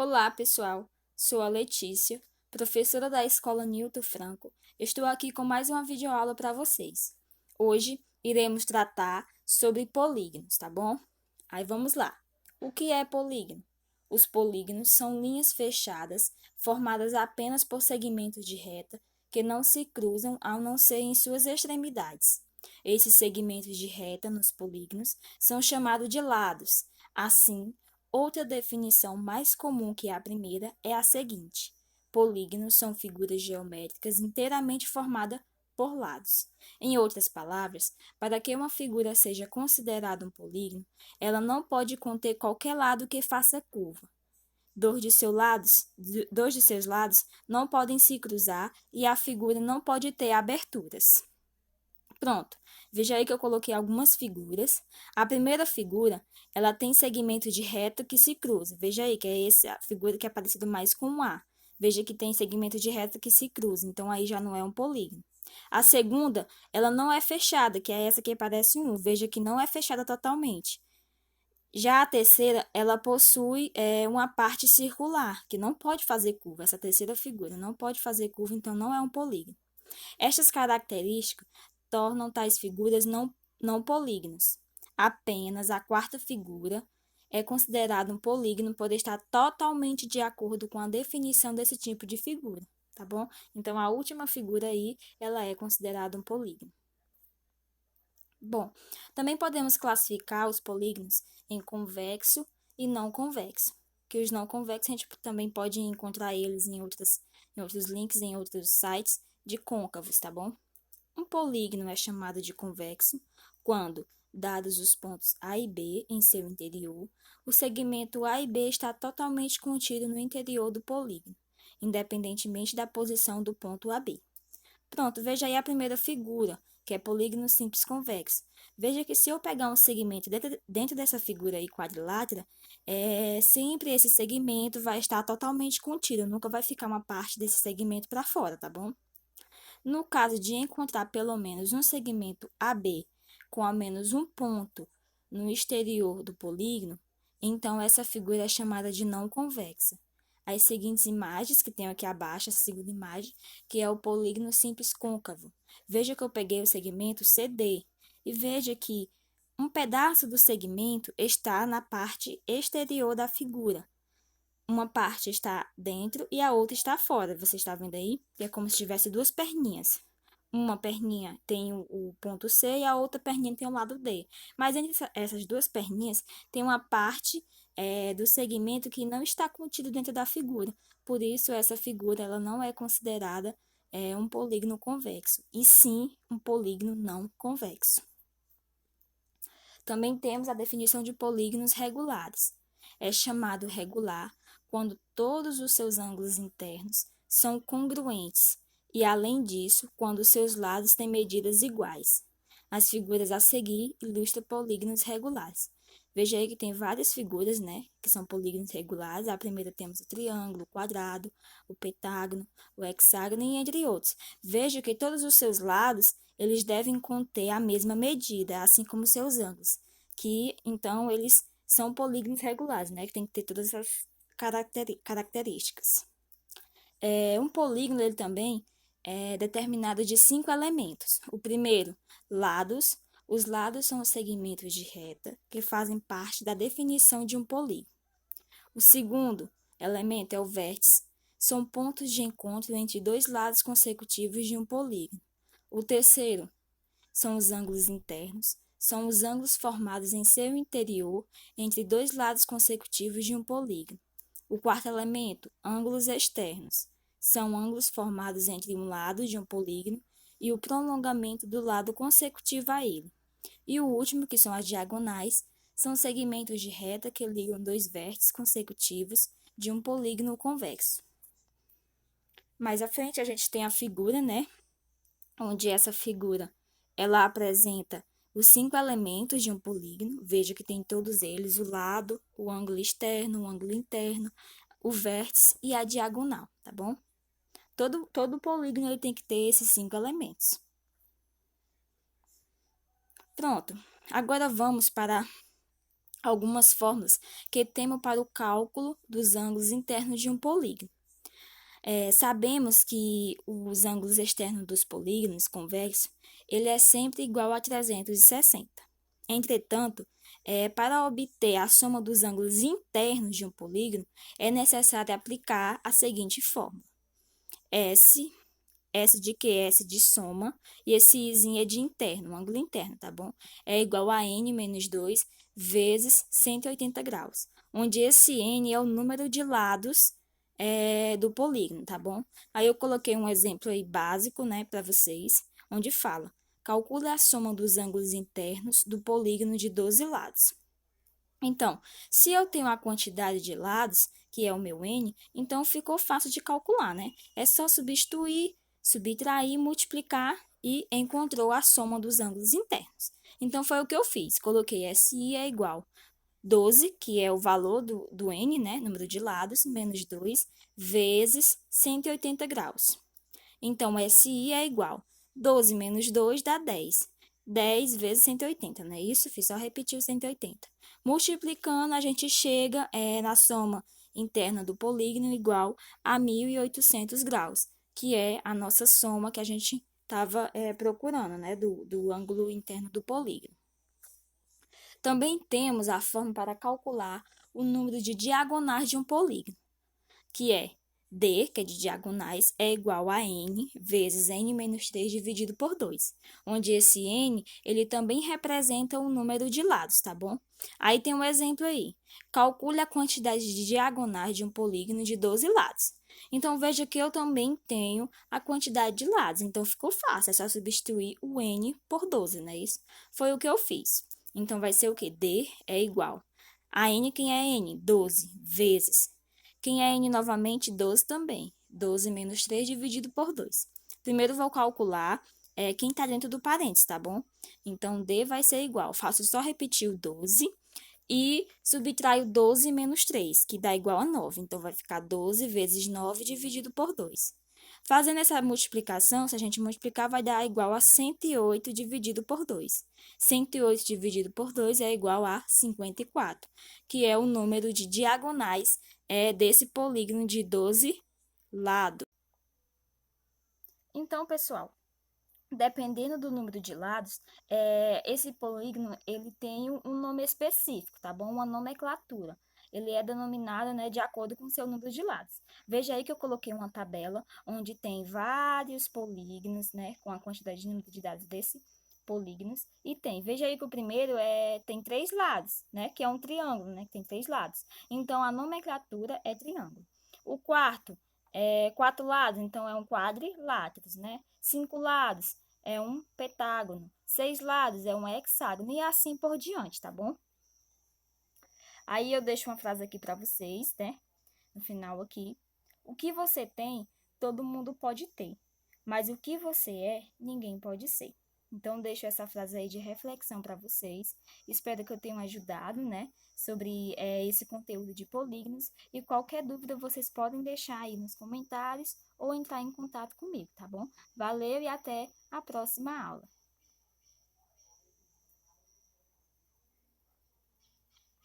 Olá, pessoal. Sou a Letícia, professora da Escola Newton Franco. Estou aqui com mais uma videoaula para vocês. Hoje iremos tratar sobre polígonos, tá bom? Aí vamos lá. O que é polígono? Os polígonos são linhas fechadas formadas apenas por segmentos de reta que não se cruzam ao não ser em suas extremidades. Esses segmentos de reta nos polígonos são chamados de lados. Assim, outra definição mais comum que a primeira é a seguinte: polígonos são figuras geométricas inteiramente formadas por lados. Em outras palavras, para que uma figura seja considerada um polígono, ela não pode conter qualquer lado que faça curva. Dois de seus lados não podem se cruzar e a figura não pode ter aberturas. Pronto, veja aí que eu coloquei algumas figuras. A primeira figura, ela tem segmento de reta que se cruza. Veja aí que é essa figura que é parecida mais com um A. Veja que tem segmento de reta que se cruza, então aí já não é um polígono. A segunda, ela não é fechada, que é essa que parece um U. Veja que não é fechada totalmente. Já a terceira, ela possui uma parte circular, que não pode fazer curva. Essa terceira figura não pode fazer curva, então não é um polígono. Estas características tornam tais figuras não polígonos. Apenas a quarta figura é considerada um polígono por estar totalmente de acordo com a definição desse tipo de figura, tá bom? Então, a última figura aí, ela é considerada um polígono. Bom, também podemos classificar os polígonos em convexo e não convexo, que os não convexos a gente também pode encontrar eles em outros links, em outros sites de côncavos, tá bom? Um polígono é chamado de convexo quando, dados os pontos A e B em seu interior, o segmento A e B está totalmente contido no interior do polígono, independentemente da posição do ponto AB. Pronto, veja aí a primeira figura, que é polígono simples convexo. Veja que se eu pegar um segmento dentro dessa figura aí quadrilátera, sempre esse segmento vai estar totalmente contido, nunca vai ficar uma parte desse segmento para fora, tá bom? No caso de encontrar pelo menos um segmento AB com ao menos um ponto no exterior do polígono, então essa figura é chamada de não convexa. As seguintes imagens que tenho aqui abaixo, essa segunda imagem, que é o polígono simples côncavo. Veja que eu peguei o segmento CD e veja que um pedaço do segmento está na parte exterior da figura. Uma parte está dentro e a outra está fora. Você está vendo aí? É como se tivesse duas perninhas. Uma perninha tem o ponto C e a outra perninha tem o lado D. Mas entre essas duas perninhas tem uma parte do segmento que não está contido dentro da figura. Por isso, essa figura ela não é considerada um polígono convexo, e sim um polígono não convexo. Também temos a definição de polígonos regulares. É chamado regular quando todos os seus ângulos internos são congruentes e, além disso, quando seus lados têm medidas iguais. As figuras a seguir ilustram polígonos regulares. Veja aí que tem várias figuras, né, que são polígonos regulares. A primeira temos o triângulo, o quadrado, o pentágono, o hexágono e entre outros. Veja que todos os seus lados, eles devem conter a mesma medida, assim como seus ângulos, que então eles são polígonos regulares, né, que tem que ter todas essas características. Um polígono ele também é determinado de 5 elementos. O primeiro, lados. Os lados são os segmentos de reta que fazem parte da definição de um polígono. O segundo elemento é o vértice. São pontos de encontro entre dois lados consecutivos de um polígono. O terceiro são os ângulos internos. São os ângulos formados em seu interior entre dois lados consecutivos de um polígono. O quarto elemento, ângulos externos. São ângulos formados entre um lado de um polígono e o prolongamento do lado consecutivo a ele. E o último, que são as diagonais, são segmentos de reta que ligam dois vértices consecutivos de um polígono convexo. Mais à frente a gente tem a figura, né? Onde essa figura ela apresenta os 5 elementos de um polígono. Veja que tem todos eles: o lado, o ângulo externo, o ângulo interno, o vértice e a diagonal, tá bom? Todo polígono ele tem que ter esses 5 elementos. Pronto, agora vamos para algumas fórmulas que temos para o cálculo dos ângulos internos de um polígono. Sabemos que os ângulos externos dos polígonos convexos, ele é sempre igual a 360. Entretanto, para obter a soma dos ângulos internos de um polígono, é necessário aplicar a seguinte fórmula. S de que? S de soma, e esse Izinho é de interno, um ângulo interno, tá bom? É igual a N menos 2 vezes 180 graus, onde esse N é o número de lados do polígono, tá bom? Aí eu coloquei um exemplo aí básico, né, para vocês, onde fala: calcule a soma dos ângulos internos do polígono de 12 lados. Então, se eu tenho a quantidade de lados, que é o meu N, então ficou fácil de calcular, né? É só substituir, subtrair, multiplicar e encontrou a soma dos ângulos internos. Então, foi o que eu fiz. Coloquei SI é igual 12, que é o valor do N, né? Número de lados, menos 2, vezes 180 graus. Então, SI é igual 12 menos 2 dá 10. 10 vezes 180, não é isso? Fiz só repetir o 180. Multiplicando, a gente chega na soma interna do polígono igual a 1.800 graus, que é a nossa soma que a gente estava procurando, né? Do ângulo interno do polígono. Também temos a forma para calcular o número de diagonais de um polígono, que é D, que é de diagonais, é igual a N vezes N menos 3 dividido por 2, onde esse N, ele também representa o número de lados, tá bom? Aí tem um exemplo aí. Calcule a quantidade de diagonais de um polígono de 12 lados. Então, veja que eu também tenho a quantidade de lados, então ficou fácil, é só substituir o N por 12, não é isso? Foi o que eu fiz. Então, vai ser o quê? D é igual a N, quem é N? 12 vezes. Quem é N novamente? 12 também. 12 menos 3 dividido por 2. Primeiro vou calcular quem está dentro do parênteses, tá bom? Então, D vai ser igual. Faço só repetir o 12 e subtraio 12 menos 3, que dá igual a 9. Então, vai ficar 12 vezes 9 dividido por 2. Fazendo essa multiplicação, se a gente multiplicar, vai dar igual a 108 dividido por 2. 108 dividido por 2 é igual a 54, que é o número de diagonais desse polígono de 12 lados. Então, pessoal, dependendo do número de lados, esse polígono ele tem um nome específico, tá bom? Uma nomenclatura. Ele é denominado, né, de acordo com o seu número de lados. Veja aí que eu coloquei uma tabela onde tem vários polígonos, né, com a quantidade de número de dados desse polígonos. E veja aí que o primeiro tem 3 lados, né, que é um triângulo, né, que tem 3 lados. Então, a nomenclatura é triângulo. O quarto 4 lados, então é um quadrilátero, né? 5 lados é um pentágono. 6 lados é um hexágono e assim por diante, tá bom? Aí eu deixo uma frase aqui para vocês, né? No final aqui. O que você tem, todo mundo pode ter. Mas o que você é, ninguém pode ser. Então, deixo essa frase aí de reflexão para vocês. Espero que eu tenha ajudado, né? Sobre esse conteúdo de polígonos. E qualquer dúvida, vocês podem deixar aí nos comentários ou entrar em contato comigo, tá bom? Valeu e até a próxima aula.